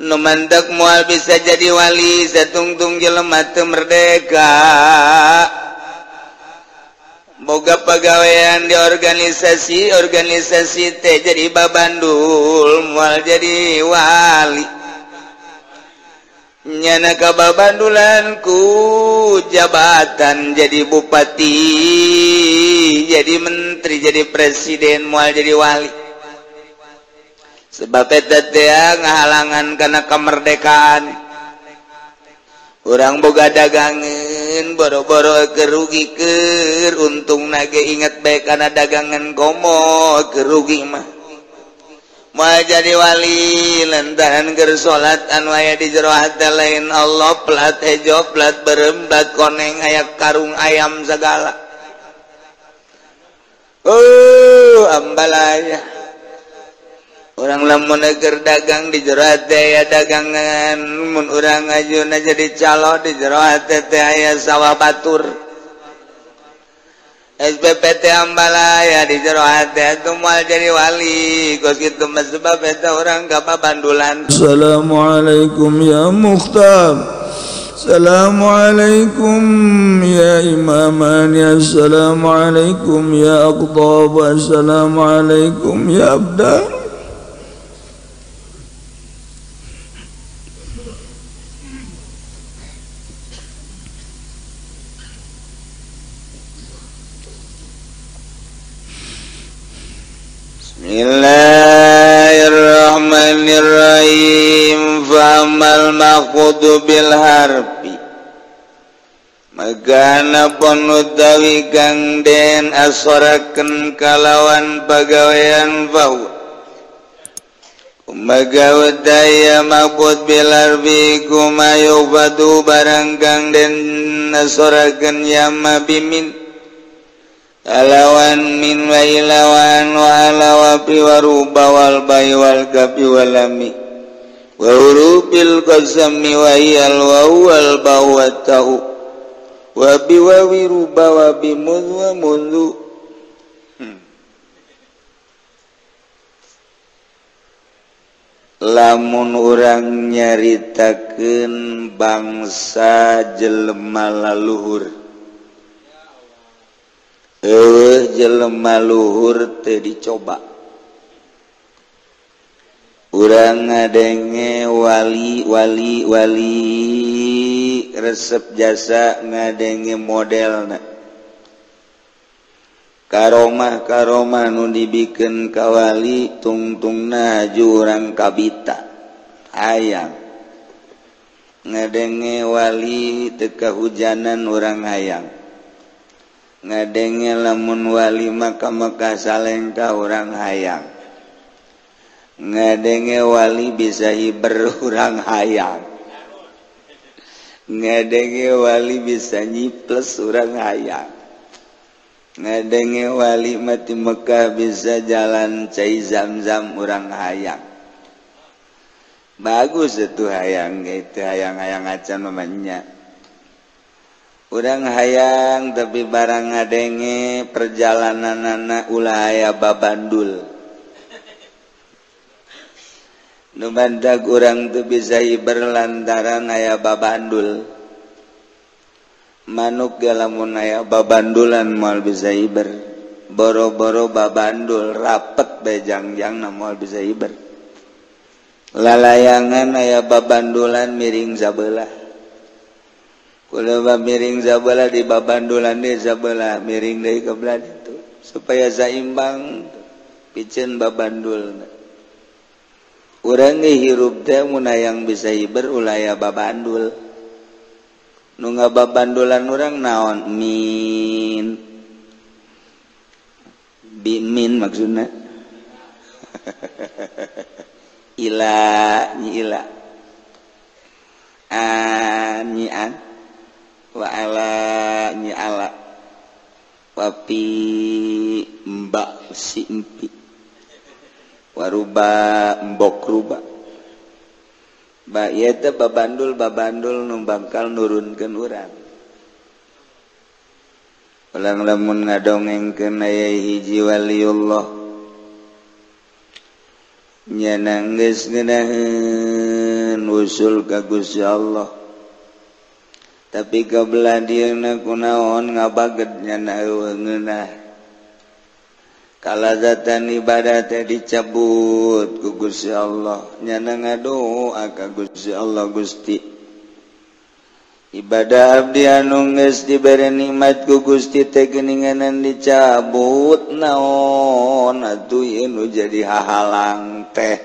nu mantek moal bisa jadi wali satungtung jelema teu merdeka boga pagawean di organisasi teh jadi babandul moal jadi wali nyana ka babandulan ku jabatan jadi bupati jadi menteri jadi presiden moal jadi wali sebab eta teh ngahalangan kana kemerdekaan urang boga dagangan boro-boro kerugikeun untung nage inget bae kana dagangan komo kerugi mah moal jadi wali lantaran keur salat anu aya di jero hate lain Allah plat hejo plat berembat koneng aya karung ayam segala ambalaya orang lamun keur dagang di jero hate aya dagangan mun urang ayeuna jadi calo di jero hate teh aya sawah batur SBPT ambalaya di jero hate atuh moal jadi wali geus kitu mah sebab eta urang ka babandulan. Assalamualaikum ya Mukhtar, Assalamualaikum ya Imamani, Assalamualaikum ya Aqtab, Assalamualaikum ya Abdar. Bismillahirrahmanirrahim. Fa'amal maqud bil harfi magana pun utawi kang den asoraken kalawan pagawean bahwa kumaga daya maqud bil harfi kumayubadu barang kang den asoraken yama bimin alawan min wa ilawan wa alawapi wa ruba wal bayi wal kapi walami wa hurufil qasami wa iyal wa wal bawatahu wa biwawi ruba wa bimudhu wa mudhu. Lamun urang nyaritakeun bangsa jelema laluhur jelema luhur teu dicoba urang ngadenge wali resep jasa ngadenge modelna karomah nu dibikeun ka wali tungtungna haju urang kabita hayang ngadenge wali teu kahujanan urang hayang ngadenge lamun wali maka salengka urang hayang ngadenge wali bisa hiber urang hayang ngadenge wali bisa nyiples urang hayang ngadenge wali mati Mekah bisa jalan cai zam-zam urang hayang bagus itu hayang itu hayang-hayang acan mamanya urang hayang tapi barang ngadenge perjalananana ulah aya babandul nu bandag urang teu bisa hiber lantaran aya babandul manuk ge lamun aya babandulan moal bisa hiber boro-boro babandul rapet bae jangjangna moal bisa hiber lalayangan aya babandulan miring sabelah kudu miring sabelah di babandulan deui sabelah miring deui ka belah ditu supaya saimbang piceun babandulna urang ge hirup teh mun hayang bisa hiber ulah aya babandul nu ngababandulan urang naon min bimin maksudna ila nyi ila nyi an wa ala nyi ala wapi mbak si empi waruba mbok ruba ba ieu teh babandul nu bakal nurunkeun urang ulang lamun ngadongengkeun aya hiji waliullah nyana geus ngeunaheun usul ka Gusti Allah tapi kabelah dieuna kunaon ngabagednya ngeunah kalazatan ibadah teh dicabut ku Gusti Allah nyana ngadoa ka Gusti Allah Gusti ibadah abdi anu geus dibere nikmat ku Gusti teh geuninganan dicabut naon atuh ieu jadi hahalang teh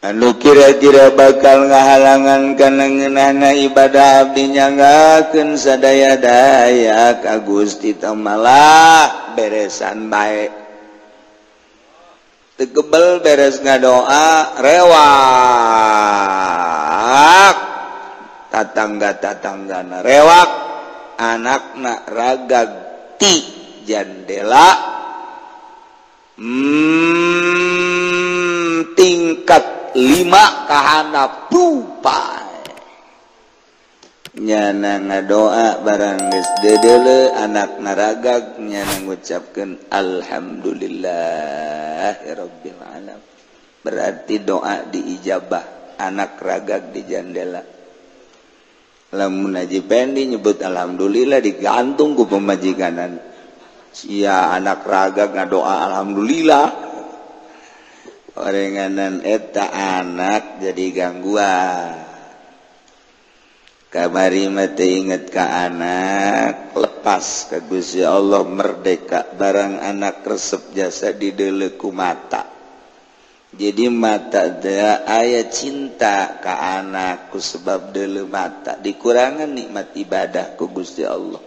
anu kira-kira bakal ngahalangan kana ngeunahna ibadah abdi nyanggakeun sadaya-daya ka Gusti teh malah beresan bae teu kebel beres ngadoa rewak tatangga-tatanggana rewak anakna ragag ti jandela tingkat 5 kahana pupai nyana ngadoa barang geus dedeule anakna ragag nyana ngucapkeun alhamdulillahirabbil alamin berarti doa diijabah anak ragag di jandela lamun Haji Pendi nyebut alhamdulillah digantung ku pemajikanan sia anak ragag ngadoa alhamdulillah orenganan eta anak jadi gangguan kamari mah teu inget ka anak lepas ka Gusti Allah merdeka barang anak resep jasa dideuleu ku mata jadi mata teh aya cinta ka anak ku sebab deuleu mata dikurangan nikmat ibadah ku Gusti Allah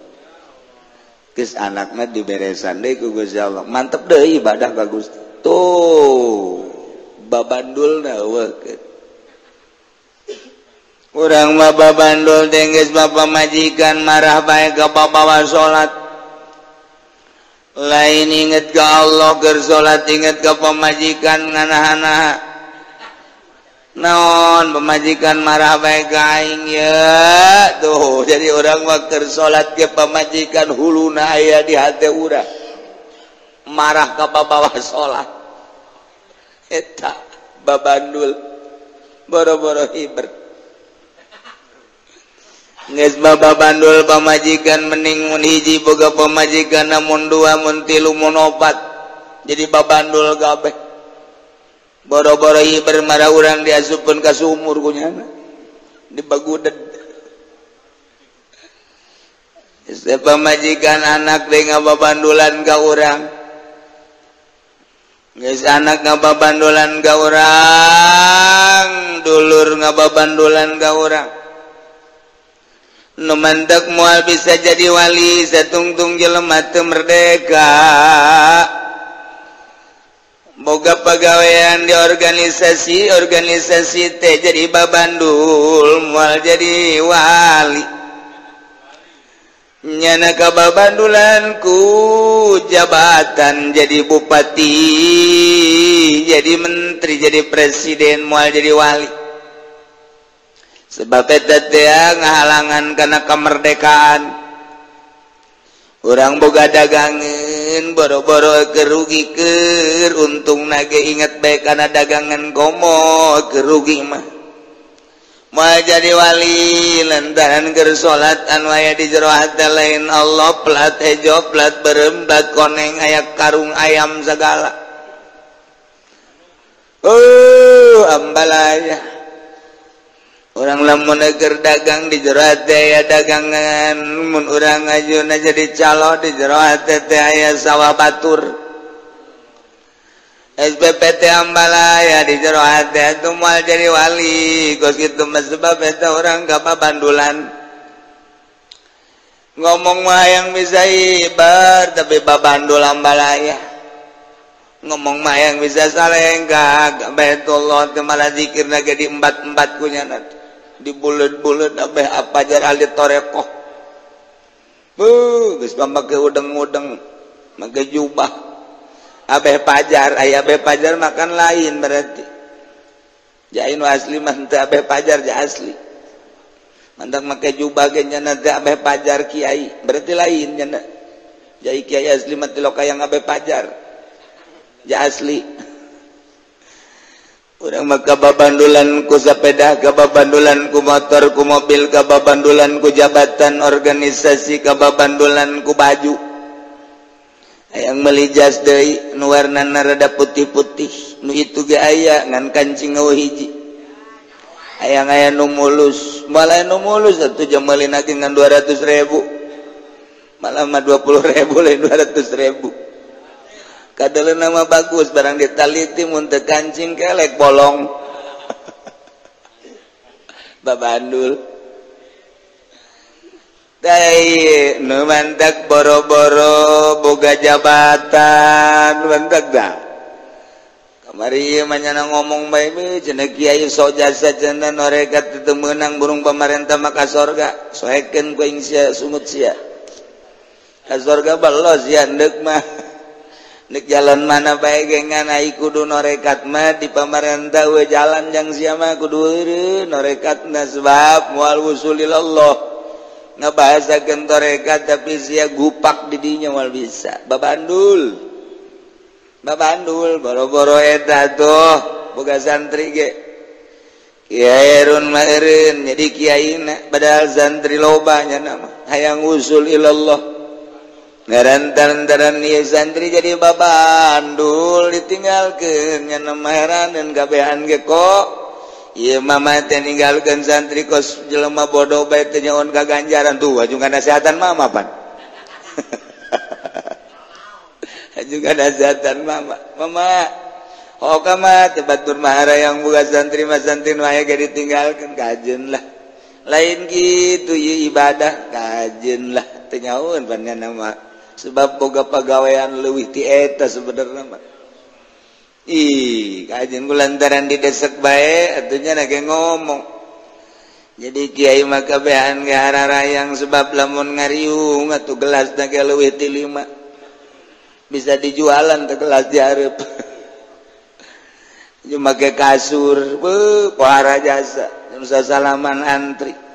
geus anakna diberesan deui ku Gusti Allah mantep deui ibadah ka Gusti tuh babandulna weukeun urang mah babandul teh geus bapa majikan marah bae ka bawa salat lain inget ke Allah keur salat inget ke pemajikan nganahan naon pemajikan marah bae ka aing ya tuh jadi orang mah keur salat ke pemajikan huluna aya di hate urang marah ka bawa salat eta babandul boro-boro hiber geus babandul pamajikan mending mun hiji boga pamajikan mun dua mun tilu mun opat jadi babandul kabeh boro-boro hiber marah urang diasupkeun ka sumur kunyana dibaguded geus pamajikan anak deui ngababandulan ka urang geus anak ngababandulan ka urang dulur ngababandulan ka urang nu mantek moal bisa jadi wali satungtung jelema teu merdeka boga pagawean di organisasi teh jadi babandul moal jadi wali nyana ka babandulan ku jabatan jadi bupati jadi menteri jadi presiden moal jadi wali sebab eta teh ngahalangan kana kemerdekaan urang boga dagangan boro-boro kerugikeun untungna ge inget bae kana dagangan komo kerugi mah moal jadi wali lantaran keur salat anu aya di jero hate lain Allah plat hejo plat beureum plat koneng aya karung ayam sagala ambalaya urang lamun keur dagang di jero hate aya dagangan mun urang ajeuna jadi calo di jero hate teh aya sawah batur SPP teh ambalaya di jero hate atuh moal jadi wali geus kitu mah sebab eta urang kababandulan ngomong mah yang bisa ibar tapi babandul ambalaya ngomong mah yang bisa salengkah ka Baitullah teh malah zikirna ge diembat-embat kunyana di bulet-bulet abeh apa jar alit torekoh geus make udeng-udeng make jubah abeh pajar aya abeh pajar makan lain berarti jain asli mah teu abeh pajar ja asli mantak make jubah ge nya teh abeh pajar kiai berarti lain nya jai kiai asli mah teu lokayang abeh pajar ja asli urang mah kababandulan ku sepeda, kababandulan ku motor, ku mobil, kababandulan ku jabatan organisasi, kababandulan ku baju. Hayang meuli jas deui nu warnana rada putih-putih, nu itu ge aya ngan kancing hiji. Hayang aya nu mulus, malah nu mulus atuh jeung meuli nage ngan 200.000. Malah mah 20.000 lain 200.000. Kadang nama bagus barang ditaliti mun teu kancing kelek bolong. Babandul. Dai nu mantak boro-boro boga jabatan mantak dah. Kamari ieu manyana ngomong bae we cenah kiai sok jasa cenah norekat teu meunang burung pamarentah maka sorga. Soekeun ku aing sia sungut sia. Ka sorga belos ya endek mah. Nek jalan mana bae gengan ai kudu norekat mah di pamarentah we jalan jang sia mah kudu eureun norekatna sebab moal wusulilallah ngabahasakeun torekat tapi sia gupak di dinya moal bisa babandul boro-boro eta tuh boga santri ge kiai erun mah eureun jadi kiaina padahal santri loba nya nama hayang usul ilallah. Ngarantaran ieu santri jadi babandul ditinggalkeun nya nama heran dan gabehan ge kok ieu mama teh ninggalkeun santri kos jelema bodoh bae teh nyaon ka ganjaran tuh ajungan nasehatan mama pan. Ajungan nasehatan mama hoka mah teh batur mahara yang buka santri mah santri nu aya ge ditinggalkeun kajeun lah lain kitu ieu ibadah kajeun lah teh nyaon pan nya nama sebab boga pagawean leuwih ti eta sebenarnya mah. Ih, kajian ku lantaran didesek bae atunya nage ngomong. Jadi kiai mah kabehan ge hararayang sebab lamun ngariung atuh gelas nage leuwih ti 5. Bisa dijualan teh gelas diareup. Ju make kasur, pohara jasa, salaman antri.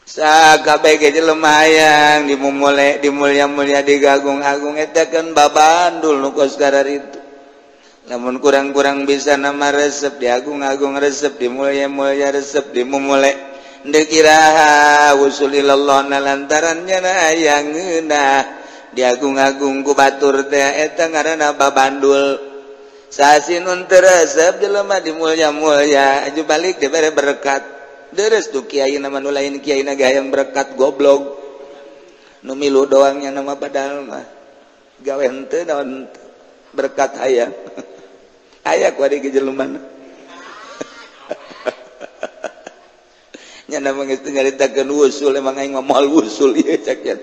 Sakabeh ge jelema hayang dimulya-mulya digagung-agung eta kan babandul nu kos kararitu. Lamun kurang-kurang bisa nama resep diagung-agung resep dimulya-mulya resep dimumule deuk iraha wusulilallah lantarannya hayangeuna diagung-agung ku batur teh eta ngaranna babandul. Sasinun teu resep jelema dimulya-mulya aju balik dibere berkat. Deres tuh kiai nama nu lain kiai na gayang berkat goblok nu milu doangnya nama padahal mah gawe henteu naon berkat hayang aya ku ari ge jelema nya nama geus teu nyaritakeun wusul emang aing mah moal wusul ieu cak nya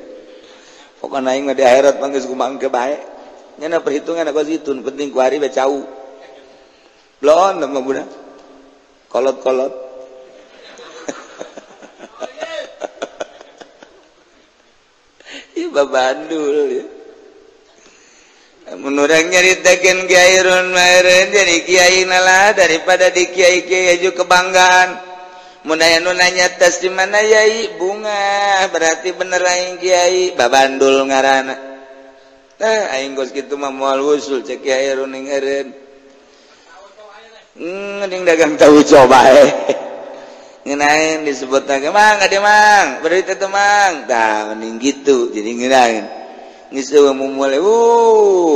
pokona aing mah di akhirat mah geus kumangke bae nya na perhitungan aku situn penting ku ari bae cau blon nama budak kolot-kolot. Babandul ya. Menurang nyaritakeun Kiai Run meureun jadi kiai nalah daripada di kiai-kiai aju kebanggaan. Mun aya nu nanya tes di mana yai bunga berarti bener aing kiai babandul ngaranna. Aing geus kitu mah moal wusul cek Kiai Run ning eureun. Ning dagang tahu coba ngenain disebut lagi mang ade mang berita tuh mang dah mending gitu jadi ngenain ngisi mau mulai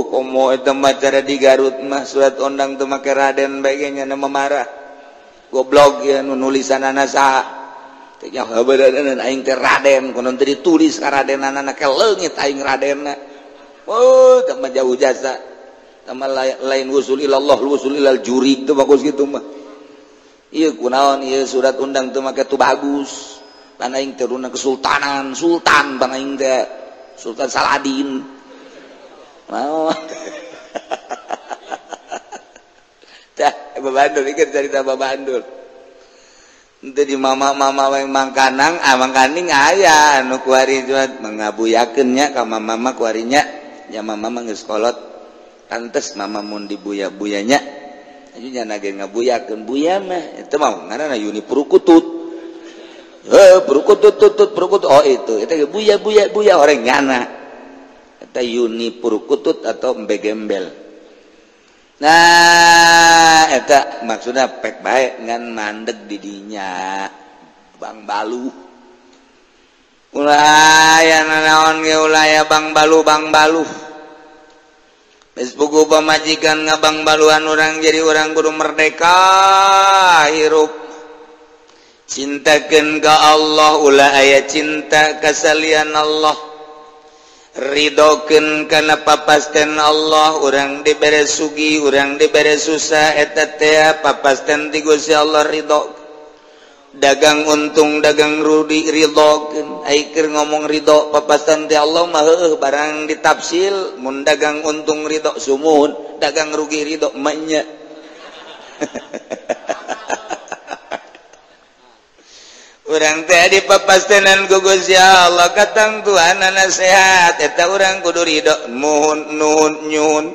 komo itu mah cara di Garut mah surat undang tuh make Raden bagiannya nama marah goblok ya nulisan anak sah tanya habaradan aing teh Raden konon teh ditulis ka Raden anak ke leungit aing Radena tambah jauh jasa tambah lain wusul ilallah wusul ilal juri itu bagus gitu mah. Iya kunaon iya surat undang teu make tu bagus. Pan aing teh runa kesultanan, sultan pan aing teh Sultan Saladin. Mau. Tah babandul ieu cerita babandul. Henteu di mama-mama we mangkanang, mangkaning aya anu kuari juat mengabuyakeun nya ka mama kuarinya. Nya mama geus kolot. Pantes mama mun dibuya-buyanya. Ajunya nage ngabuyakeun buya mah eta mah ngaranna Yuni Purukutut. Purukutut oh itu eta buya orang nyana. Eta Yuni Purukutut atau Embe Gembel. Nah eta maksudna pek bae ngan mandeg di dinya Bang Balu ulah aya naon ge ulah aya Bang Balu geus puguh pamajikan ngabang baluan urang jadi urang kudu merdeka hirup cintakeun ka Allah ulah aya cinta ka salian Allah ridokeun kana papasten Allah urang dibere sugi urang dibere susah eta teh papasten ti Gusti Allah ridho dagang untung dagang rudi ridhokeun ai keur ngomong ridho papasten ti Allah mah heueuh barang ditafsil mun dagang untung ridho sumuhun dagang rugi ridho mah nya urang teh dipapastenan ku Gusti Allah katangtuanana sehat eta urang kudu ridho nuhun nyuhun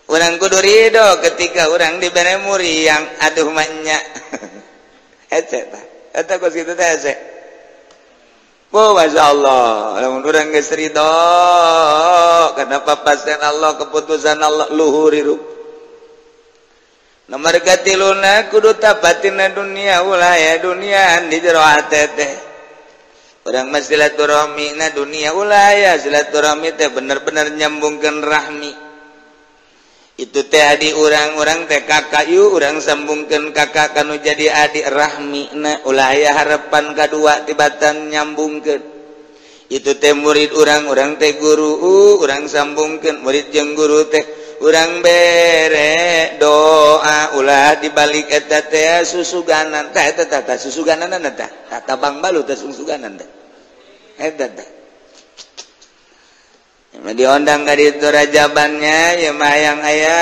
urang kudu ridho ketika urang dibere muriang aduh mah nya eta kos kitu teh ese oh masyaallah lamun urang geus ridho kana papasten Allah keputusan Allah luhur hirup nomor katiluna kudu tapatina dunia ulah ya dunia di jero hate teh urang mah silaturahmi na dunia ulah ya silaturahmi teh bener-bener nyambungkeun rahmi itu teh adi urang-urang teh kakak yuk urang sambungkeun kakak kanu jadi adik rahmina ulah aya harapan kadua tibatan nyambungkeun itu teh murid urang teh guru urang sambungkeun murid jeung guru teh urang bere doa ulah dibalik eta teh susuganan tah eta tah susugananna tah Bang Balu teh susuganan teh eta teh diondang ka ditu rajabannya ya mah yang aya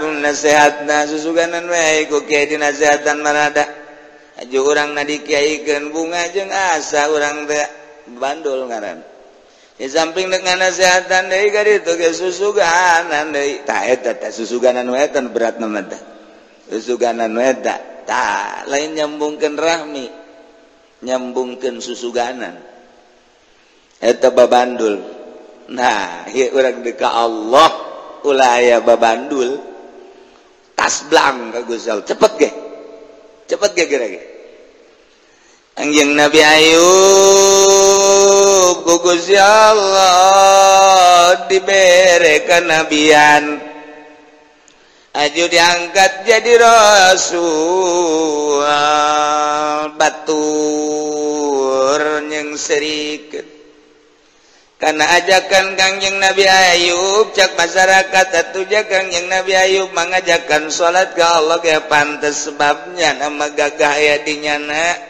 nasehatna susuganan we ku kiai dinasehatan marada aju urang na dikiaikeun bunga jeung asa urang teh bandul ngaran di samping dengan nasehatan deui ka ditu ge susuganan deui tah eta teh susuganan we eta berat nama teh susuganan we eta tah lain nyambungkeun rahmi nyambungkeun susuganan eta babandul. Nah, ieu urang deka Allah ulah aya babandul tasblang ka Gusti Allah cepet ge geura ge anjeun Nabi Ayub ku Gusti Allah dibere kanabian aju diangkat jadi rasul batur jeung serikeun karena ajakan Kangjeng Nabi Ayub cak masyarakat atuja Kangjeng Nabi Ayub mengajakan salat ka Allah ge pantes sebabnya nama gagah aya dinyana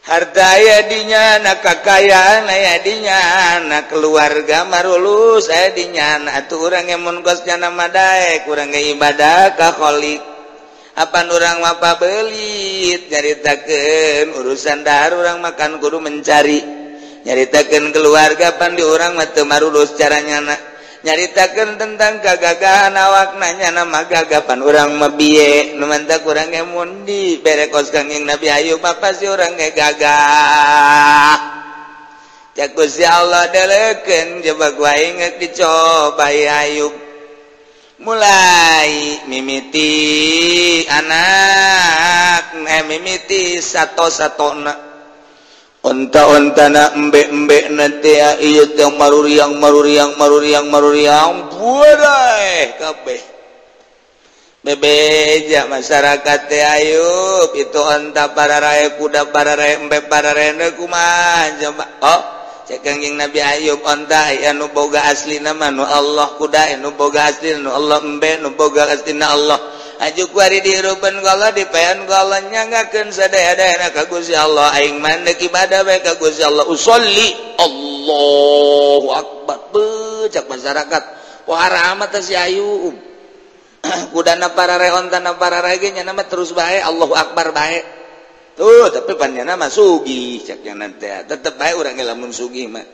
harta aya dinyana kakayaan aya dinyana keluarga marulus aya dinyana atuh urang mun kosnya nama daek urang ge ibadah ka Khaliq apan urang mah pabelit nyaritakeun urusan dahar urang makan kudu mencari nyaritakeun keluarga pan di urang mah teu marulus caranya nyaritakeun tentang kagagahan awakna nya mah gagapan urang mah bieu nu mantak urang ge mun dibere kos Kangjeng Nabi Ayub apa sih urang ge gagah cak Gusti Allah delekeun jebak wae geus dicoba Ayub mulai mimiti anak mimiti sato-satona onta-ontana embek-embek nanti ya iya teh maruriang buarai kabeh bebeja masyarakat teh Ayub itu onta pararae kuda pararae embek pararae kumaha coba oh cek Kangjeng Nabi Ayub onta anu boga aslina mah nu Allah kuda anu boga aslina nu Allah embek nu boga aslina Allah aju kuari dihirupan ku Allah dipayan ku Allah nyangakeun sadaya-dayana ka Gusti Allah aing mandek ibadah bae ka Gusti Allah usolli Allahu akbar becak masyarakat wah rahmat si Ayub kudana parare ontana parare ge nya nama terus bae Allahu akbar bae tuh tapi panjana mah sugih cak nya teh tetep bae urang lamun sugih mah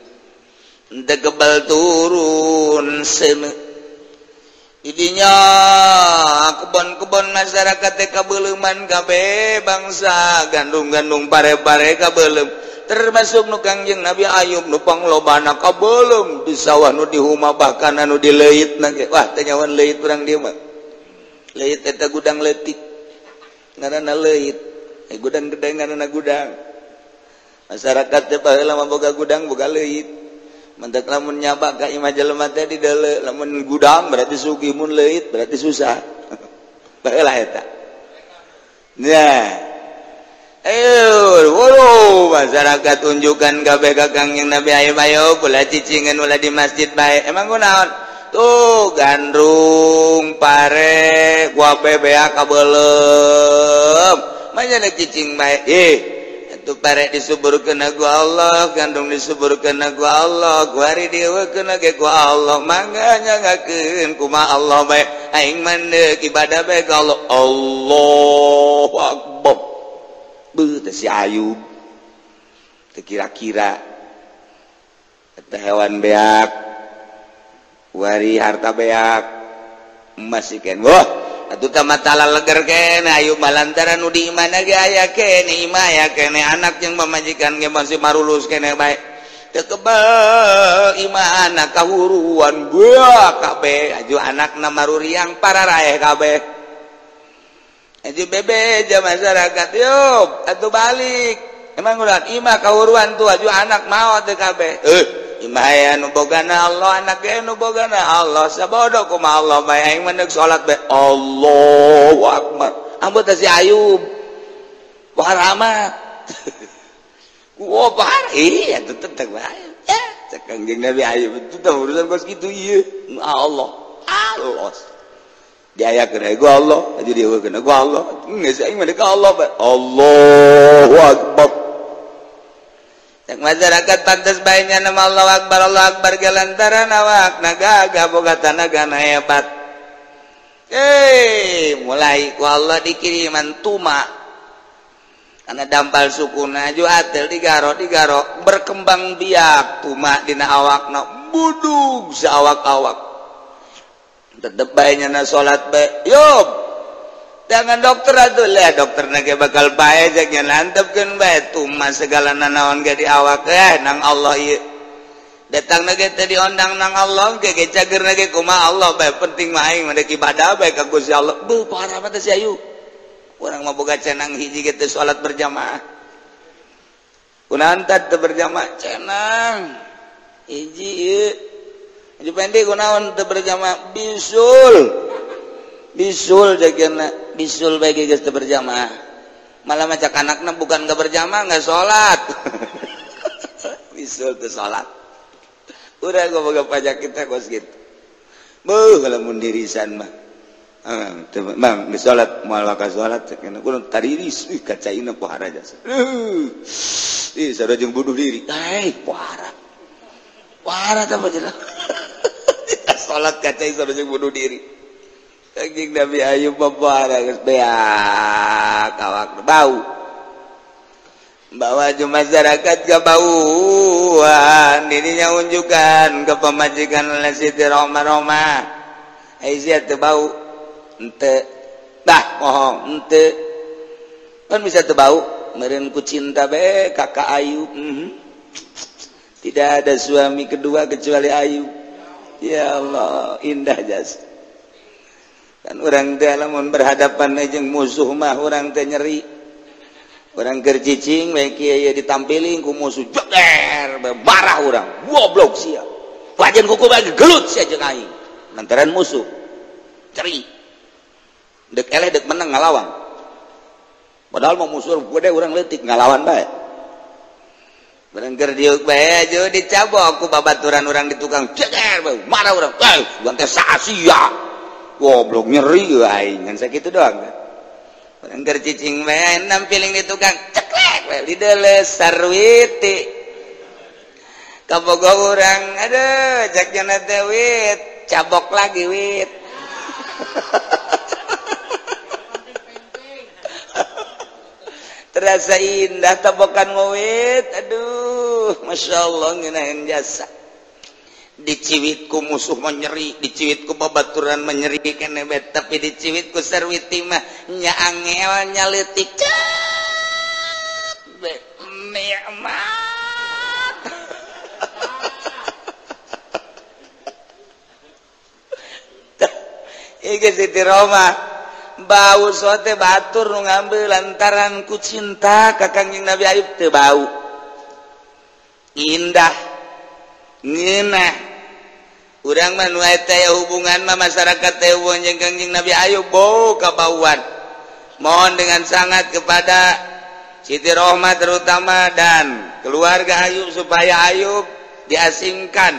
teu kebal turun seuneu idinya kebon-kebon masyarakat teh kabeuleman kabeh bangsa gandung-gandung pare-pare kabeuleum termasuk nu Kangjeng Nabi Ayub nu panglobana kabeuleum di sawah nu dihuma bahkan anu dileitna ge wah teh nyawan leit urang dieu mah leit eta gudang leutik ngaranna leit gudang gede ngaranna gudang masyarakat teh baheula mah boga gudang boga leit mentek lamun nyaba ka imah jelema teh di deuleu lamun gudang berarti sugih mun leit berarti susah baheula eta nah ayo masyarakat tunjukkan kabeh ka Kangjeng Nabi ayo kula cicingan ulah di masjid bae emang kunaon tuh gandrung pare gua bebea kabeulem manya cicing bae atuh pare disuburkeun ku Allah gandrung disuburkeun ku Allah guari dieukeun ge ku Allah mangga nyangakeun kumaha Allah bae aing mandek ibadah bae ka Allah Allahu akbar beuh teh si Ayub teu kira-kira eta hewan beak wari harta beak emas sikeun wah atuh teh matala leger kene Ayub malantaran nu di imana ge aya kene imah aya kene anak jeung pamajikan ge masih marulus kene bae teu kebal imah anak kahuruan beak kabeh aju anakna maruriang pararaeh kabeh Aji bebe aja masyarakat yuk atuh balik emang udah imah kahuruan tuh aju anak maot teh kabeh imah aya nu bogana Allah anak ge nu bogana Allah sabodo kumaha Allah bae aing mendek salat bae Allahu akbar ambo teh si Ayub waharamat par iya teu teu bae ya cek Kangjeng Nabi Ayub itu teh urusan kos kitu ieu Allah diayakeun ku Allah aja dieukeun ku Allah geus aing mah ka Allah Allahu akbar cek masyarakat pantes bae nya nama Allahu akbar galantaran awakna gagah boga tanagana hebat mulai ku Allah dikiriman tuma kana dampal sukuna ju atel digaro berkembang biak tuma dina awakna budug saawak-awak tetep baiknya na sholat baik yuk jangan dokter atuh lihat dokter nage bakal baik jaknya nantepkeun bae tuma segala nanaon ge di awak nang Allah ieu datang nage teh diondang nang Allah ge cager nage kumaha Allah bae penting mah aing mah ibadah bae ka Gusti Allah beuh parah mah teh si Ayu urang mah boga cenang hiji ge teh salat berjamaah kunaon teh berjamaah cenang hiji ieu jadi pendek kunaon teu berjamaah bisul jagana bisul bagi geus teu berjamaah malah macak anakna bukan enggak berjamaah enggak salat bisul teu salat urang boga pajak kita kos kitu beuh lamun dirisan mah bang geus salat moal ka salat cenah kudu tariris kacaina pohara jasa sareng bunuh diri parah teh jelas salat kacai sareng bunuh diri Kangjeng Nabi Ayub babara geus beak awak bau bawa ju masyarakat ke bauan dirinya unjukan ke pemajikan oleh Siti Roma Aisyah teu bau henteu tah mohong henteu kan bisa teu bau meureun ku cinta bae kakak Ayub tidak ada suami kedua kecuali Ayub ya Allah indah jas kan orang teh lamun berhadapan jeung musuh mah orang teh nyeri orang keur cicing bae kieu ditampilin ku musuh jeger marah urang goblok sia pajen kuku bae gelut sia jeung aing lantaran musuh ceri dek eleh dek menang ngalawan padahal mau musuh gede urang leutik ngalawan bae bareng keur diuk bae aja dicabok ku babaturan urang di tukang jeger marah urang bukan teh sasia goblok nyeri aing ngan sakitu doang kan bareng keur cicing bae nampiling di tukang ceklek bae di deuleu sarwiti kabogo urang aduh jakna teh wit cabok lagi wit terasa indah tabokan ngowit aduh Masya Allah ngeunaheun jasa diciwit ku musuh menyeri diciwit ku babaturan menyeri kene bet tapi diciwit ku sarwiti mah nya angel nya leutik nikmat Iki Siti Roma bau sote batur nu ngambil lantaran ku cinta ka Kangjeng Nabi Ayub teu bau indah ngeunah urang mah nu eta hubungan mah masyarakat teh jeung Kangjeng Nabi Ayub bau kabauan mohon dengan sangat kepada Siti Rohmah terutama dan keluarga Ayub supaya Ayub diasingkan.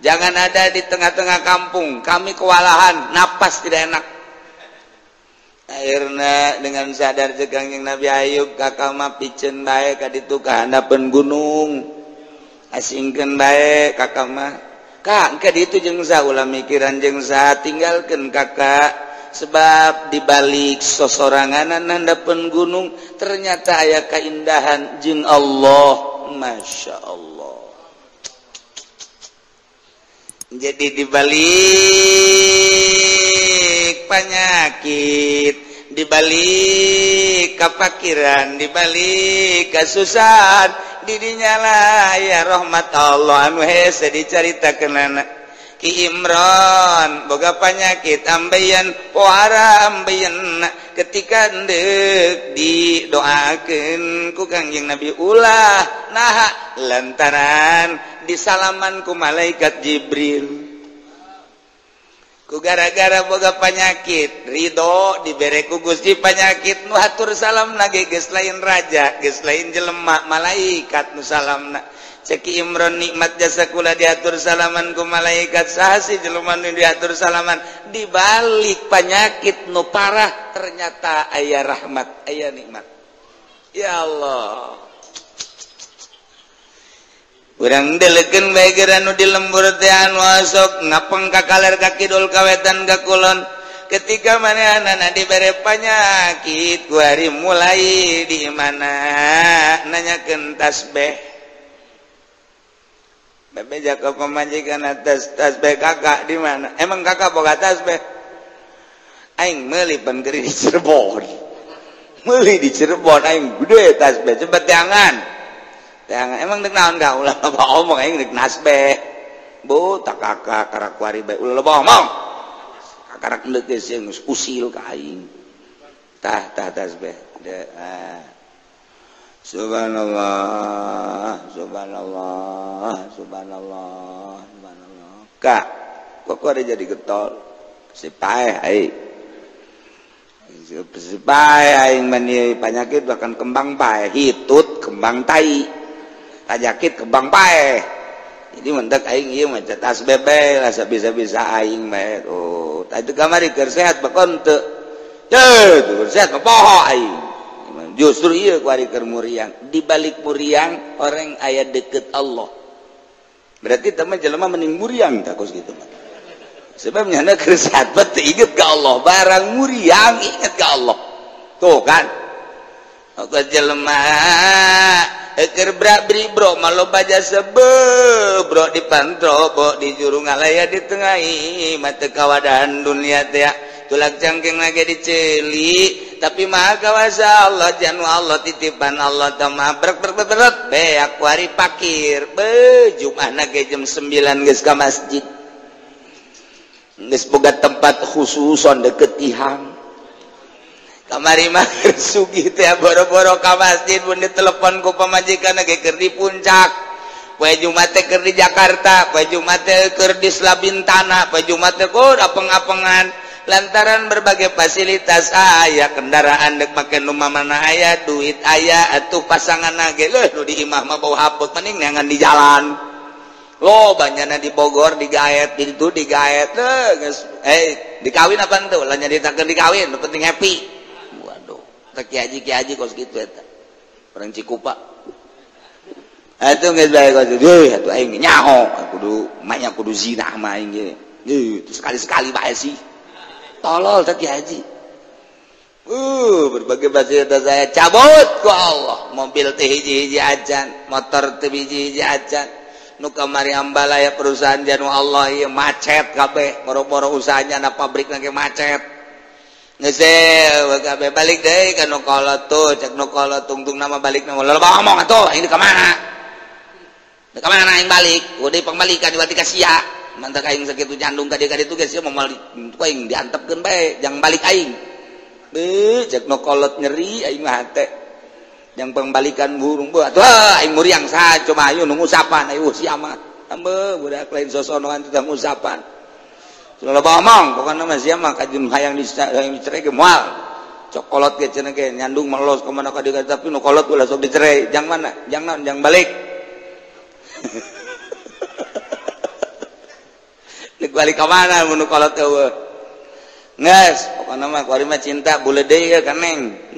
Jangan ada di tengah-tengah kampung. Kami kewalahan, napas tidak enak. Akhirnya dengan sadar Kangjeng Nabi Ayub kakak mah piceun bae ka ditu ka handapeun gunung. Asingkeun bae kakak mah. Kak, engke ditu jeung sa ulah mikiran jeung sa tinggalkeun kakak sebab dibalik sosoranganan handapeun gunung ternyata aya keindahan jeung Allah. Masya Allah. Jadi dibalik penyakit, dibalik kefakiran, dibalik kesusahan, didinyalah ya rahmat Allah anu hese dicaritakeun Ki Imron boga penyakit ambeien pohara ambeien ketika deuk didoakeun ku Kangjeng Nabi ulah nah lantaran disalaman ku malaikat Jibril ku gara-gara boga penyakit ridho dibere ku Gusti penyakit nu hatur salamna ge geus lain raja geus lain jelema malaikat nu salamna Ceki Imron nikmat jasa kula diatur salaman ku malaikat sahasi jelema nu diatur salaman dibalik penyakit nu parah ternyata aya rahmat aya nikmat ya Allah urang delekeun bae geura nu di lembur teh anu asok ngapeng ka kaler ka kidul kawetan ka kulon ketika manehanana dibere penyakit ku hari mulai di mana nanyakeun tasbih Bebe jaka pemajikan atas tasbih kakak di mana? Emang kakak boga tasbih? Aing meuli pan geri di Cirebon. Meuli di Cirebon aing gede tasbih cepet jangan. Jangan emang deuk naon ka ulah loba omong aing deuk tasbih. Bu tak kakak karakuari bae ulah loba omong. Kakarak deuk geus usil ka aing. Tah tasbih. Subhanallah, subhanallah, subhanallah, subhanallah. Kak, kok ada jadi getol? Sipae aing. Sipae aing mani penyakit bahkan kembang pae, hitut kembang tai. Tajakit kembang pae. Jadi mentek aing ieu mah tas bebe lah bisa-bisa aing bae. Oh, tadi kamari keur sehat bakon teu. Teu sehat mah poho aing. Justru iya kuari keur muriang di balik muriang orang aya deket Allah berarti teman jelema mending muriang tak kos gitu sebab nyana keur sehat teu inget ka Allah barang muriang inget ka Allah tuh kan aku jelema keur bri bro malo baja sebe bro di pantro bo di juru ngalaya di tengahi mate kawadahan dunia teh tulak cangkeng lagi diceli tapi maha kawasa Allah janu Allah titipan Allah tama berat be aku hari pakir be Jumatna ge jam 9 geus ka masjid geus boga tempat khususon deket tihang kamari mah sugih teh boro-boro ka masjid mun ditelepon ku pamajikan ge keur di puncak poe Jumat teh keur di Jakarta poe Jumat teh keur di Slabintana poe Jumat teh kur apeng-apengan lantaran berbagai fasilitas aya kendaraan dek make nu mamana aya duit aya atuh pasangan ge nu di imah mah bau haput mending neangan di jalan lo banyana di Bogor digaet di ditu digaet geus dikawin apa henteu lah nyaritakeun dikawin nu penting happy waduh teh Ki Haji kos kitu eta orang Cikupa atuh geus bae kos atuh aing nyaho kudu manya kudu zina mah aing ge sekali-sekali bae sih tolol tadi Haji berbagai fasilitas saya cabut ku Allah mobil teh hiji-hiji acan motor teh hiji-hiji acan nu kamari ambalaya perusahaan janu Allah ieu macet kabeh boro-boro usahanya na pabrik lagi macet geus kabeh balik deui ka nu kolot tuh cek nu kolot tungtung nama balik nama loba ngomong atuh ini ka mana ka mana aing balik udah pembalikan diwati ka sia mantap aing sakitu nyandung ka dieu ka ditu geus moal aing diantepkeun bae jang balik aing cek no kolot nyeri aing mah teh yang pembalikan burung buat aing muriang saha coba ayo nunggu usapan ayo sia mah ambe budak lain sosonoan teh usapan sudah ngomong pokoknya mah sia mah kajun hayang dicerai ge moal cok kolot ge cenah ge nyandung melos ka mana ka dieu tapi nu kolot ulah sok dicerai jang mana jang naon jang balik nek balik ka mana mun kolot teh nges pokoknya mah kuari mah cinta bule deui ya kaneng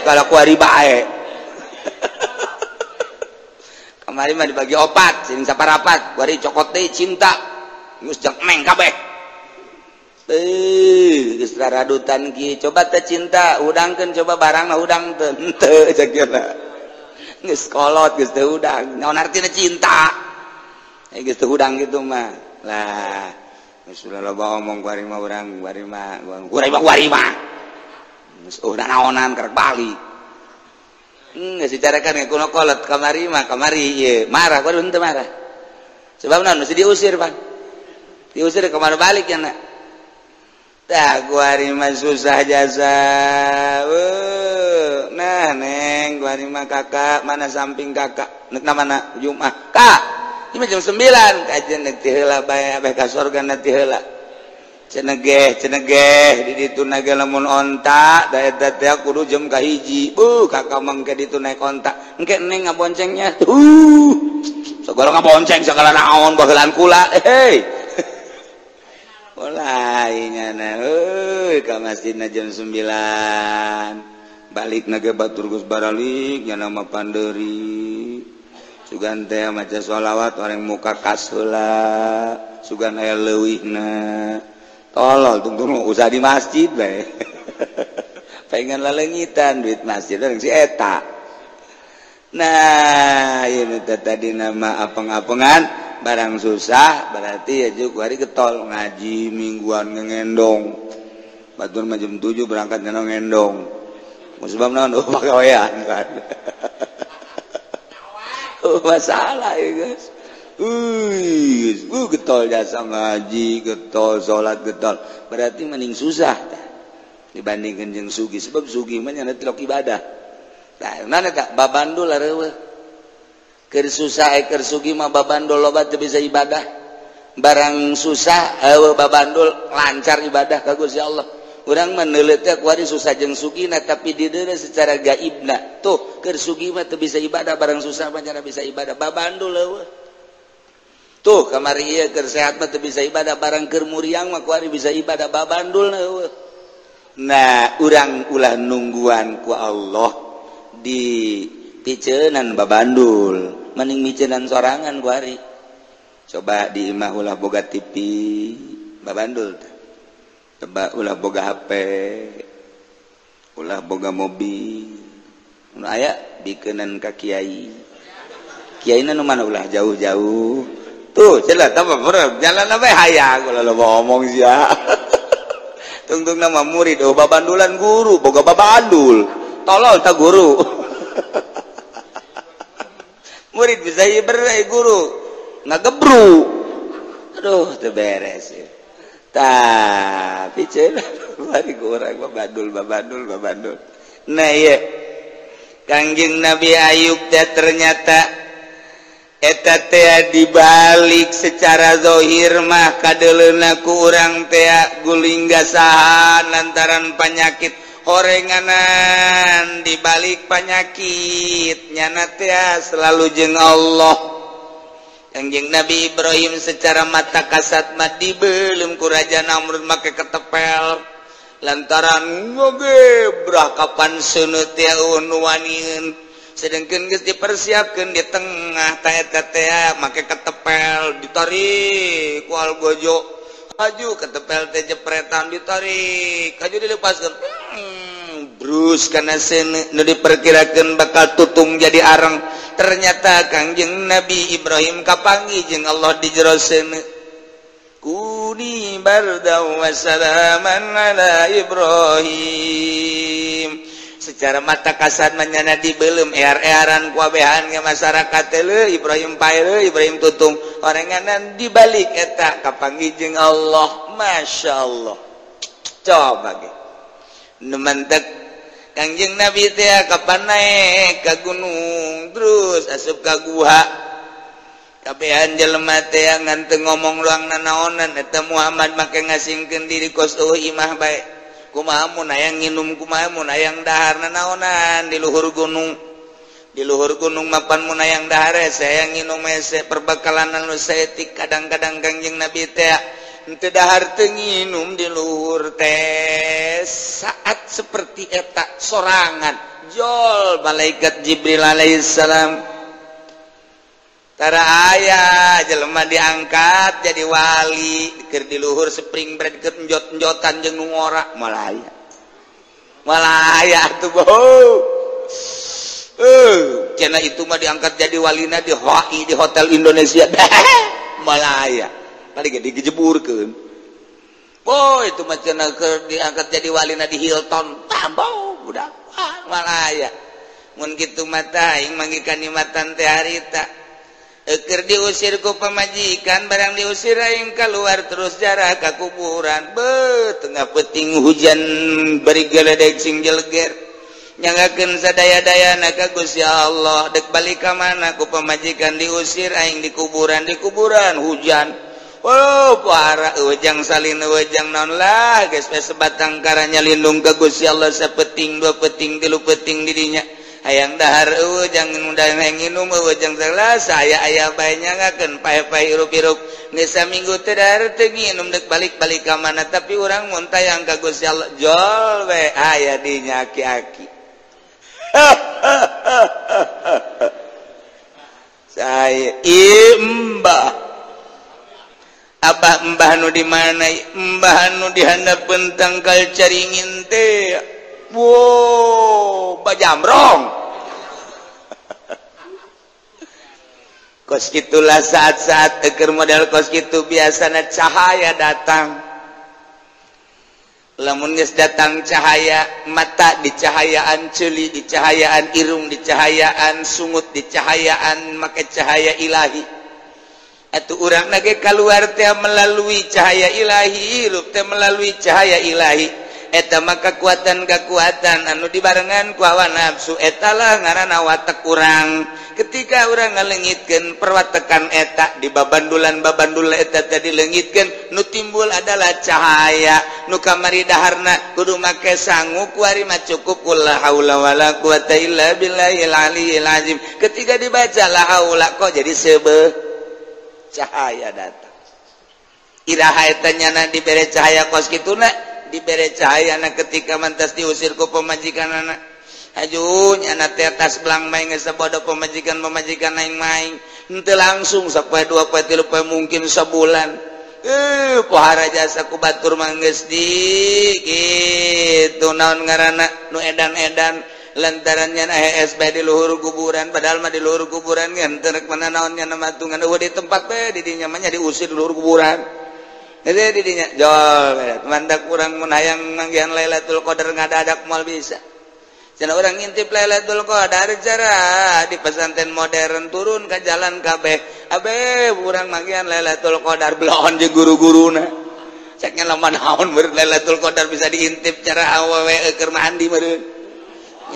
kalau kuari bae kemarin mah dibagi opat sing saparapat kuari cokot deui cinta geus jeung neng kabeh geus raradutan kieu coba teh cinta udangkeun coba barangna udang teu henteu ceukna geus kolot geus teu udang naon artina cinta geus teu udang kitu mah lah sudah loba omong kuari mah urang kuari mah udah naonan kerek balik geus dicarakan kuno kolot kamari ieu marah kuari henteu marah sebab naon mesti diusir Bang diusir ke mana balik ya nak tah kuari mah susah jasa nah neng kuari mah kakak mana samping kakak nek mana Jumat kak ini jam 9 kajian nanti heula bae ka sorga nanti heula cenegeh di ditu nage lamun onta da eta teh kudu jam ka hiji kakak mangke ditu naik onta engke neng ngaboncengnya segala ngabonceng segala naon baheula kula hei mulai nyana ka masjidna jam 9 balik nage batur Gus Baralik nya nama Panderi sugan teh maca sholawat orang muka kasula sugan aya leuwihna tolol tungtung usah di masjid bae pengen laleungitan duit masjid orang si eta nah ini tadi nama apeng-apengan barang susah berarti ya juk hari getol ngaji mingguan ngendong batur mah jam 7 berangkat ngendong musibah naon pagawean kan masalah ya guys getol jasa ngaji getol sholat getol berarti mending susah dibandingkan jeung sugi sebab sugi mah nya tilok ibadah tah mana tak babandul areueuh keur susah keur sugi mah babandul loba teu bisa ibadah barang susah babandul lancar ibadah ka Gusti Allah urang meneuleut teh kuari susah jeung sugina tapi dideureuh secara gaibna tuh keur sugi mah teu bisa ibadah barang susah mah nya bisa ibadah babandul eueuh tuh kamari ieu keur sehat mah teu bisa ibadah barang keur muriang mah kuari bisa ibadah babandul eueuh nah urang ulah nungguan ku Allah di piceunan babandul mending miceunan sorangan kuari coba di imah ulah boga TV babandul coba ulah boga HP ulah boga mobil nu aya bikeunan ka kiai kiaina nu mana ulah jauh-jauh tuh celah tambah bener jalan apa hayang ulah lo ngomong sia tungtung nama murid babandulan guru boga babandul tolol ta guru murid bisa ibarat guru ngagebru aduh teu beres ya tapi cenah bari kurang babandul nah iya Kangjeng Nabi Ayub teh ternyata eta teh dibalik secara zahir mah kadeleuna ku urang teh guling gasahan lantaran penyakit horenganan dibalik penyakit nyana teh selalu jeung Allah Kangjeng Nabi Ibrahim secara mata kasat mah dibelum ku Raja Namrud make ketepel lantaran ngogebrah kapan seuneu teh wanieun sedengkeun geus dipersiapkeun di tengah ta eta teh make ketepel ditarik ku algojo aju ketepel teh jepretan ditarik aju dilepaskeun brus kana seuneu nu diperkirakeun bakal tutung jadi areng ternyata Kangjeng Nabi Ibrahim kapanggih jeung Allah di jero seuneu kuni bardaw wa salaman ala Ibrahim secara mata kasat menyana dibelum ear-earan kuabehan ke masyarakat teh Ibrahim pae Ibrahim tutung oranganan dibalik eta kapanggih jeung Allah masyaallah coba ge mantek Kangjeng Nabi teh kapan naik ka gunung terus asup ka guha kabehan jelema teh ngan teu ngomong ruang nanaonan eta Muhammad make ngasingkeun diri kos imah bae kumaha mun hayang nginum kumaha mun hayang dahar nanaonan di luhur gunung mapan mun hayang dahar saya nginum ese perbekalan anu saeutik kadang-kadang Kangjeng Nabi teh henteu dahar teu nginum di luhur teh saat seperti eta sorangan jol malaikat Jibril alaihissalam tara aya jelema diangkat jadi wali keur di luhur spring bread keur njot-njotan jeung nu ngora malah aya atuh cenah itu mah diangkat jadi walina di HI di Hotel Indonesia malah aya paling gede dijeburkeun itu mah cenah keur diangkat jadi walina di Hilton tambah budak malah aya mun kitu mah aing manggi kanikmatan teh harita keur diusir ku pamajikan barang diusir aing keluar terus jarah ka kuburan tengah peuting hujan bari geledeg sing jelger nyangakeun sadaya-dayana ka Gusti Allah dek balik ka mana ku pamajikan diusir aing di kuburan hujan para ujang salin ujang naon lah geus sebatang karanya lindung ka Gusti Allah sapeting dua peting tilu peting di dinya hayang dahar ujang ngundang nginum ujang salah saya aya bae nyangakeun pae-pae hirup-hirup geus saminggu teh dahar teu nginum dek balik-balik ka mana tapi urang mun tayang ka Gusti Allah jol we aya di nya aki-aki saya imbah abah mbah nu di mana mbah nu di handapeun tangkal caringin teh bajamrong kos kitulah saat-saat keur model kos kitu biasana cahaya datang lamun geus datang cahaya mata di cahayaan ceuli di cahayaan irung di cahayaan sungut di cahayaan make cahaya ilahi atuh urang nage kaluar teh melalui cahaya ilahi hirup teh melalui cahaya ilahi eta mah kekuatan anu dibarengan ku hawa nafsu eta lah ngaranna watak urang ketika urang ngaleungitkeun perwatekan eta di babandul eta teh dileungitkeun nu timbul adalah cahaya nu kamari daharna kudu make sangu ku ari mah cukup la haula wala quwata illa billahil aliyil azim ketika dibaca la haula kok jadi seubeuh cahaya datang iraha eta nyana dibere cahaya kos kituna dibere cahayana ketika mantas diusir ku pemajikanana aju nyana teh tas belang main geus sabodo pemajikan aing main henteu langsung sapoe 2 poe 3 poe mungkin sabulan pohara jasa ku batur mah geus di kitu naon ngaranna nu edan-edan lantarannya HSB di luhur kuburan padahal mah di luhur kuburan kan terek mana naonnya nama tungan di tempat di dinya mah diusir di luhur kuburan jadi di dinya jol mandak urang mun hayang manggihan Lailatul Qadar ngadadak moal bisa cenah urang ngintip Lailatul Qadar cara di pesantren modern turun ke jalan kabeh abe urang manggihan Lailatul Qadar belaon jeung guru-guruna cek nyalaman naon beureun Lailatul Qadar bisa diintip cara awewe keur mandi meureun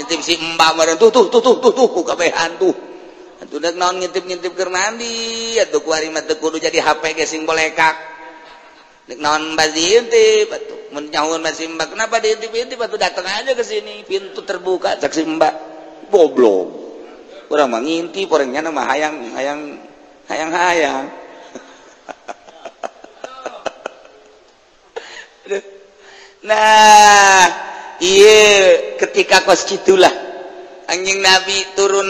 ngintip si mbak meureun tuh ku kabehan tuh atuh dak naon ngintip-ngintip keur mandi atuh ku ari mah teu kudu jadi HP ge sing bolekak nek naon bazi intip atuh mun nyahoeun mah si mbak kenapa diintip-intip atuh datang aja ke sini pintu terbuka cek si mbak goblok urang mah ngintip orangnya mah hayang nah iya ketika kos gitulah anjing Nabi turun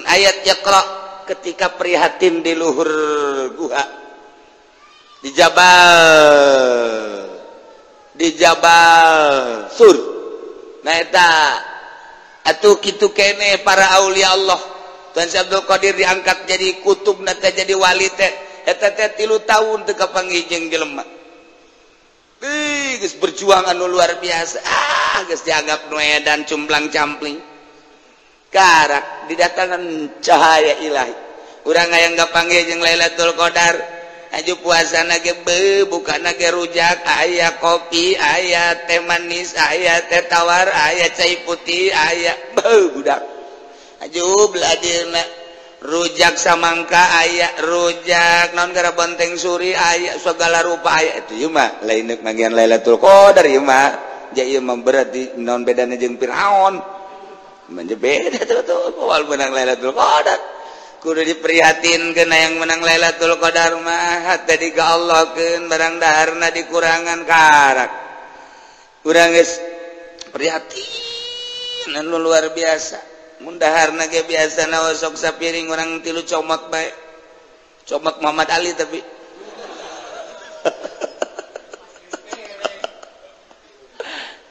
ayat Iqra ketika prihatin di luhur guha di Jabal Sur nah eta atuh kitu kene para aulia Allah Tuan Syekh Abdul Qadir diangkat jadi kutub nata jadi wali teh eta teh 3 tahun teu kapanggih jeung jelema geus berjuang anu luar biasa geus dianggap nu edan cumplang campling karak didatangan cahaya ilahi urang hayang gapanggih jeung Lailatul Qadar aju puasana ge be bukana ge rujak aya kopi aya teh manis aya teh tawar aya cai putih aya budak aju beladirna rujak samangka aya rujak naon gara Bonteng Suri aya segala rupa aya itu ieu mah lain bagian Lailatul Qadar ieu mah ja ieu mah berarti naon bedana jeung Firaun manja beda tuh wal menang Lailatul Qadar kudu diprihatinkeun yang menang Lailatul Qadar mah teh digaallahkeun barang daharna dikurangan karak urang geus prihatin anu luar biasa mun daharna ge biasa na sok sapiring urang 3 comot bae comot Muhammad Ali tapi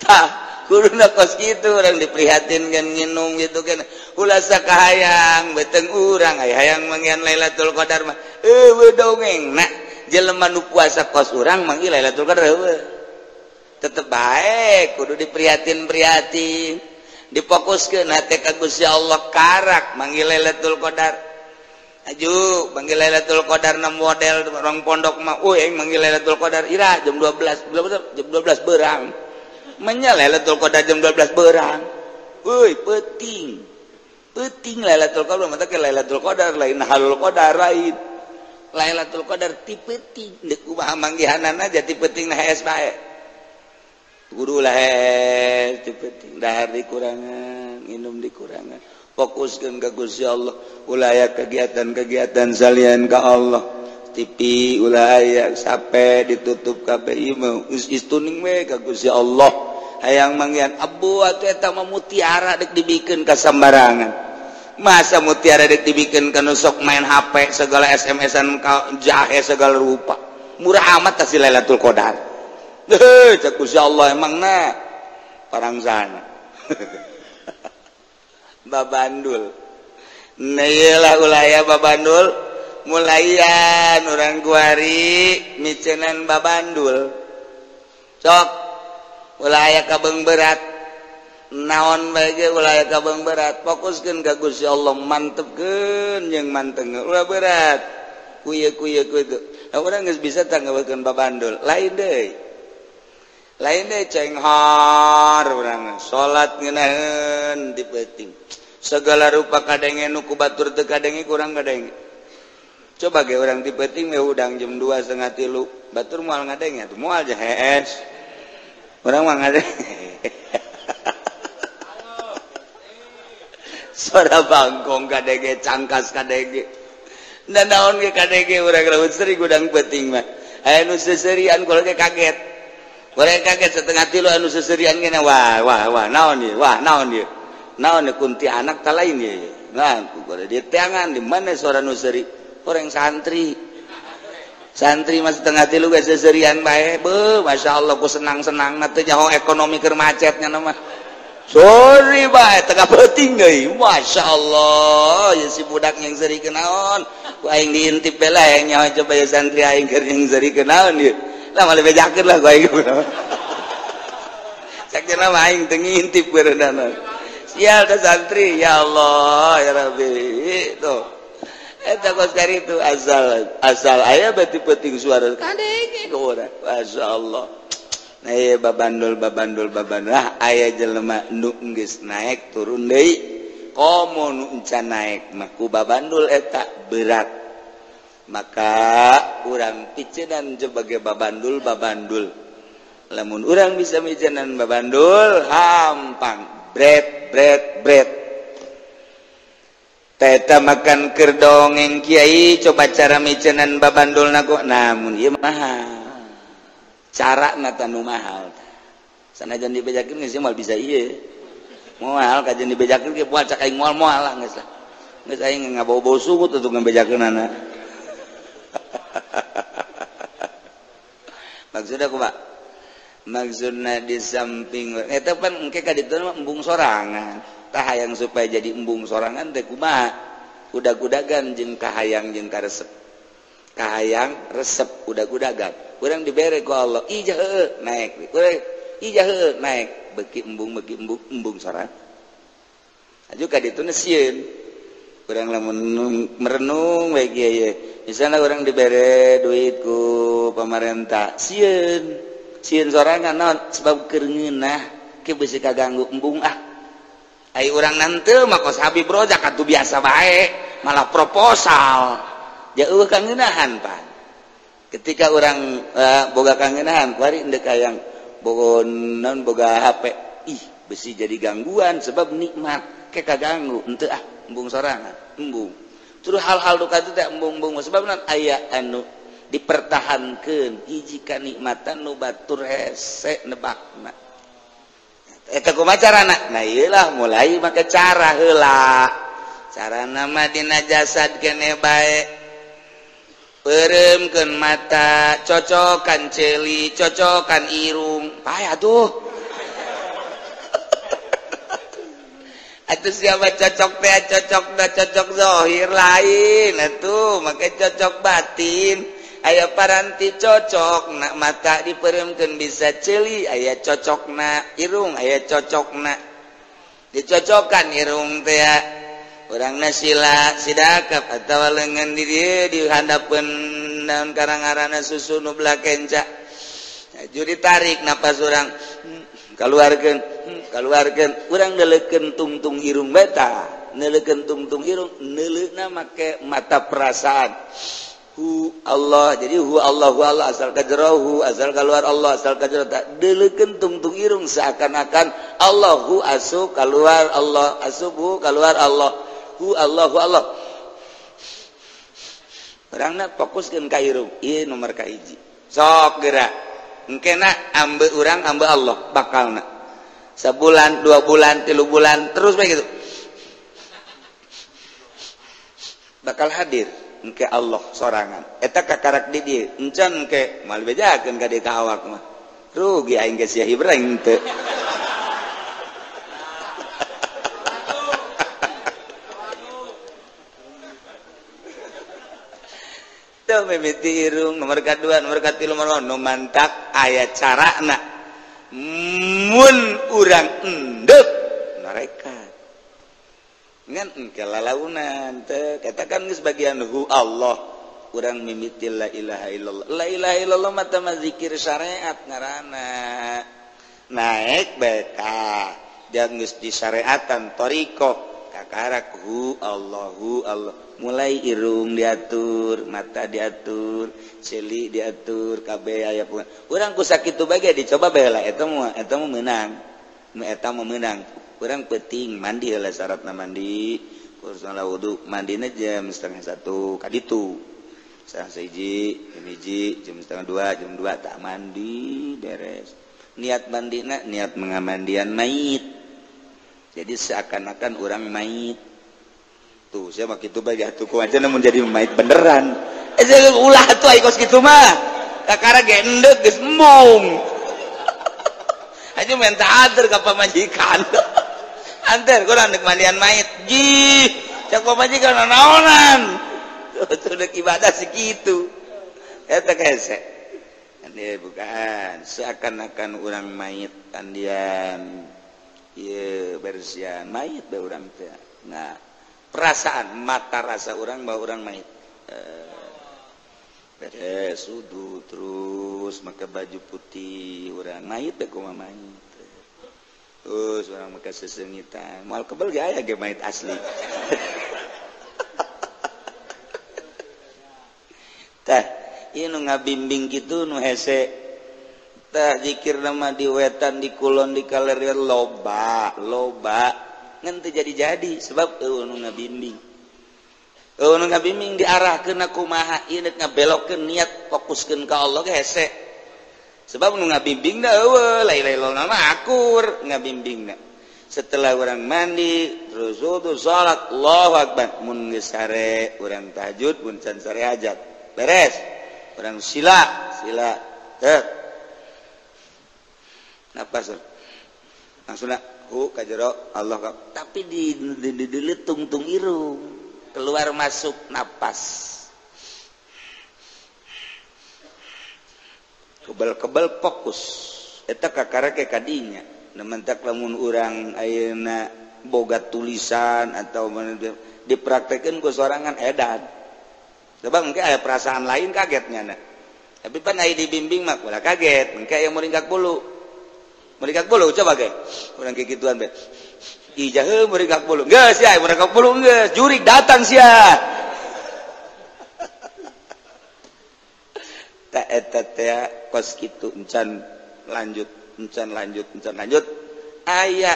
tah kuduna kos kitu urang diprihatinkeun nginum gitu kan ulah sakahayang beteng urang aya hayang manggihan Lailatul Qadar mah eueuh dongengna jelema nu puasa kos urang manggi Lailatul Qadar eueuh tetep bae kudu diprihatin difokuskeun hate ka Gusti Allah karak manggil Lailatul Qadar aju manggil Lailatul Qadar na model orang pondok mah aing manggil Lailatul Qadar ira jam 12 jam 12 beurang menya Lailatul Qadar jam 12 beurang euy penting Lailatul Qadar mah teh Lailatul Qadar lain halul qadar lain Lailatul Qadar ti penting deuk kumaha manggihanana jadi penting na hees bae guru lah penting dahar dikurangan minum dikurangan fokuskeun ka Gusti Allah ulah aya kegiatan-kegiatan salian ka Allah TV ulah aya sape ditutup kabeh ieu mah istuning we ka Gusti Allah hayang manggihan abu atuh eta mah mutiara dek dibikeun ka sambarangan masa mutiara dek dibikeun kana sok main HP segala SMS-an ka jahe segala rupa murah amat tas Lailatul Qadar cak Gusti Allah emangna parangsana babandul nailah ulaya babandul mulayan urang kuari micenan babandul sok ulaya kabeng berat naon bae ge ulaya kabeng berat fokuskeun ka Gusti Allah mantepkeun jeung manteng ulah berat kuye itu urang geus bisa tanggawekeun babandul lain deui lain deh cenghar urang salat ngeunaheun dipeuting segala rupa kadenge nu ku batur teu kadenge kurang kadenge coba ge urang dipeuting we udang jam 2:30 batur moal ngadenge atuh moal aja hees urang mah ngadenge suara bangkong kadenge cangkas kadenge dan naon ge kadenge urang raut seri udang peuting mah aya nu seserian kulo ge kaget Orang kaget setengah tilu anu seserian gini wah naon ieu naon kunti anak tak lain ieu nah kudu di tangan di mana suara nu seuri orang santri mah setengah tilu geus seserian bae beuh masyaallah ku senang-senangna teh nyaho ekonomi keur macetnya mah sorry bae tengah peuting deui masyaallah ya si budak yang serikeun naon ku aing diintip bae lah yang nyaho coba ya santri aing keur yang serikeun naon ieu lah malah bejakeun lah ku aing sakjana mah aing teu ngintip beureunan sial da santri ya Allah ya Rabbi tuh eta kos kari itu asal aya berarti penting suara kadenge ku urang masyaallah nah ieu babandul nah aya jelema nu geus naek turun deui komo nu encan naek mah ku babandul eta berat maka urang picenan sebagai babandul lamun urang bisa micenan babandul hampang bret teta makan keur dongeng kiai coba cara micenan babandul naku namun ieu mahal carana tanu mahal sanajan dibejakeun geus moal bisa ieu moal kajian dibejakeun ge moal cak aing moal lah geus aing ngabau-bau sungut untuk ngabejakeunana maksudnya kumaha maksudna di samping eta pan engke ka ditu mah embung sorangan tah hayang supaya jadi embung sorangan teh kumaha udag-udagan jeung kahayang jeung karesep kahayang resep udag-udagan urang dibere ku Allah ijah heueuh naek urang ijah heueuh naek beuki embung sorangan aju ka ditu sieun urang lamun merenung we kieu misalnya orang diberi duitku pemerintah sieun sorangan naon sebab keur ngeunah ke bisi kaganggu embung ai urang nanti mah kos Habib Rojak atuh biasa bae malah proposal jauh kangeunahan pan ketika orang boga kangeunahan kuari endek hayang boga HP besi jadi gangguan sebab nikmat ke kaganggu henteu embung sorangan embung terus hal-hal duka itu teh embung-embung sebab naon aya anu dipertahankeun hiji kanikmatan nu batur hese nebakna eta kumaha carana nah ieulah mulai make cara heula carana mah dina jasad keneh bae pereumkeun mata cocokan celi cocokan irung pae atuh atuh siapa cocok teh cocok zahir lain atuh make cocok batin aya paranti cocok nak mata dipereumkeun bisa ceuli aya cocokna irung aya cocokna dicocokan irung teh urangna sila sidakap atawa leungeun di dieu di handapeun naon karangarana susu nu belah kenca aju ditarik napas urang kaluarkeun urang neulekeun tungtung irung beta neulekeun tungtung irung neuleuna make mata perasaan Allah jadi Allah asal kajero asal keluar Allah asal kajero tak deulekeun tungtung irung seakan-akan Allahu asup keluar Allah asup keluar Allah Allah urangna fokuskeun ka irung ieu nomor ka hiji sok geura engkena ambe urang ambe Allah bakalna sebulan 2 bulan 3 bulan terus bae gitu bakal hadir engke Allah sorangan eta kakarak di dieu encan engke moal bejakeun ka dieu ka awak mah rugi aing ge sia Ibrahim teu teu mimiti irung nomor kadua nomor katilu nu mantak aya carana mun urang endeup narekat ngan engke lalaunan teh katakan geus bagian hu Allah urang mimiti la ilaha illallah mata mah zikir syariat ngaranna naik beka jeung geus disyariatan thariqah kakarak hu Allah mulai irung diatur mata diatur celi diatur kabeh aya pun urang ku sakitu bae dicoba bae lah eta mah meunang nu eta mah meunang urang penting mandi heula syaratna mandi kursana wudu mandina jam 12:30 ka ditu saha sahiji jam 1:30 jam 2 tak mandi beres niat mandina niat mengamandian mayit jadi seakan-akan urang mayit tuh saya mah kitu bae atuh ku aja namun jadi mayit beneran ulah atuh aya kos kitu mah kakara ge endeup geus embung aja minta antar ka pamajikan antar kurang dek mandian mayit cak pamajikan naonan tuh dek ibadah segitu eta kese ane bukan seakan-akan urang mayit kandian ieu bersihan mayit bae urang teh nah perasaan mata rasa urang bahwa urang mayit beres wudu terus make baju putih urang mayit teh kumaha mayit terus urang make sesengitan moal kebel ge aya ge mayit asli tah ieu nu ngabimbing kitu nu hese tah zikirna mah di wetan di kulon di kaler loba ngan teu jadi sebab nu ngabimbing diarahkeun kumaha ieu nek ngabelokkeun niat fokuskeun ka Allah ge hese sebab nu ngabimbingna eueuh la ilaha illallah mah akur ngabimbingna setelah urang mandi terus wudu salat Allahu akbar mun geus sare urang tahajud mun can sare hajat beres urang sila teh napas langsung kajero Allah tapi di tungtung irung keluar masuk napas kebal fokus eta kakara ke kadinya nementak lamun urang ayeuna boga tulisan atau dipraktekeun ku sorangan edan coba mungkin ada perasaan lain kagetnya nah. Tapi pan aya dibimbing mah ulah kaget mungkin aya muringkak bulu coba ge urang kieu gituan be ijah heuh muringkak bulu geus sia muringkak bulu geus jurig datang sia tak eta teh kos kitu encan lanjut aya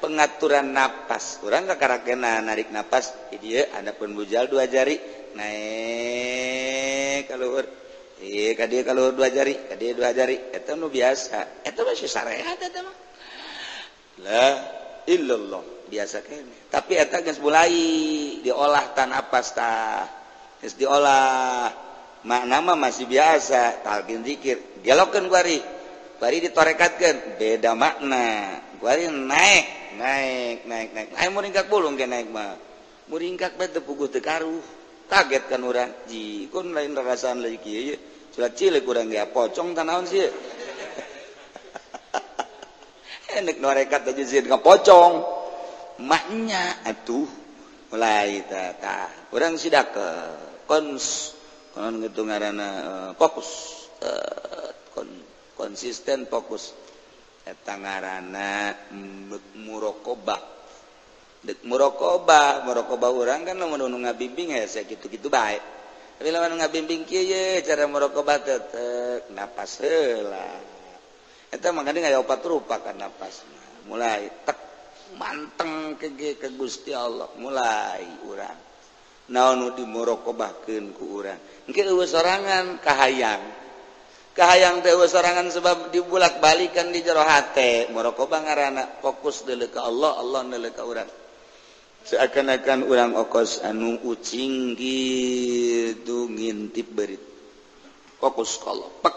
pengaturan napas urang kakarakena narik napas di dieu ada pun bujal 2 jari naik ka luhur ka dieu ka luhur 2 jari ka dieu 2 jari eta nu biasa eta mah syariat eta mah la illallah biasa kene tapi eta geus mulai diolah tan napas tah geus diolah makna mah masih biasa talqin zikir dialogkeun kuari bari ditorekatkeun beda makna kuari naik ayo muringkak bulung ke naik mah muringkak bae teu puguh teu karuh kaget kan urang jikun lain rasaan lagi kieu culak cilik urang ge pocong tah naon sih enek norekat aja sieun ka pocong maknya atuh mulai tah urang sidak konon gitu ngaranna fokus konsisten fokus eta ngaranna muraqabah dek muraqabah urang kan lamun nu ngabimbing hese kitu-kitu bae tapi lamun ngabimbing kieu ye cara muraqabah teh napas heula eta mangkana aya 4 rupa kan napas mulai tek manteng ke Gusti Allah mulai urang naon nu dimuraqabahkeun ku urang engke eueuh sorangan kahayang teh sorangan sebab dibulak-balikan di jero hate muraqabah ngaranna fokus deuleu ka Allah deuleu ka urang seakan-akan urang okos anu ucing gitu ngintip beurit fokus ka Allah pek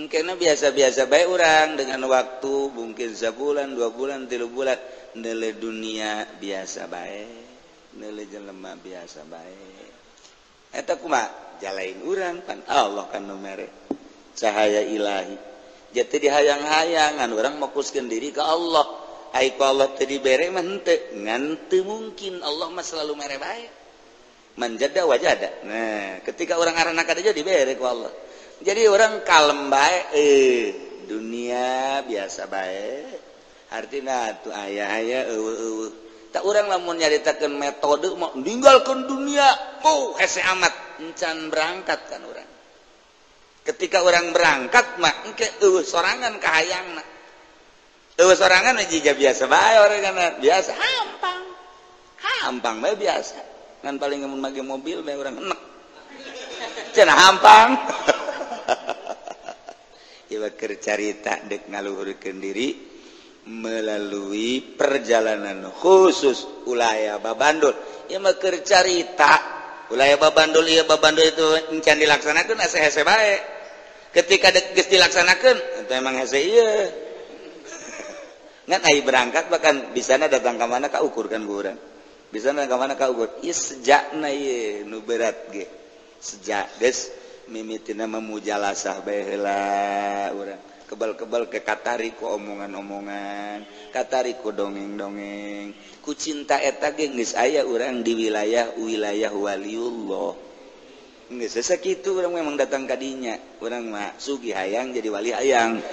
engkena biasa-biasa bae urang dengan waktu mungkin sabulan 2 bulan 3 bulan deuleu dunia biasa bae deuleu jelema biasa bae eta kumaha jalain urang pan Allah kan nu mere cahaya ilahi jadi dihayang-hayangan orang fokuskan diri ke Allah ai ku Allah teu dibere mah henteu ngan teu mungkin Allah mah selalu mere bae manjada wajada nah ketika orang arana kada jadi dibere ku Allah jadi orang kalem bae dunia biasa bae artina tuh aya eueuh tak urang lamun nyaritakeun metode mau ninggalkeun dunia hese amat encan berangkat kan urang ketika orang berangkat mah engke eueuh sorangan kahayangna eueuh sorangan jija biasa bae orangna biasa hampang bae biasa ngan paling mun make mobil bae urang enek cenah hampang ieu keur carita dek ngaluhurkeun diri melalui perjalanan khusus ulayah babandul ieu mah keur carita ulayah babandul itu encan dilaksanakeun asa hese bae ketika geus dilaksanakeun itu emang hese ieu ngan ai berangkat bahkan bisana datang ka mana ka ukur kan urang bisana ka mana ka ukur ieu sejakna ieu nu berat ge sejak geus mimitina memujalasah bae heula urang kebal-kebal ke katari ku omongan-omongan katari ku dongeng-dongeng ku cinta eta ge geus aya urang di wilayah waliullah geus sakitu urang memang datang ka dinya urang mah sugih hayang jadi wali hayang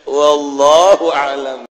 wallahu a'lam.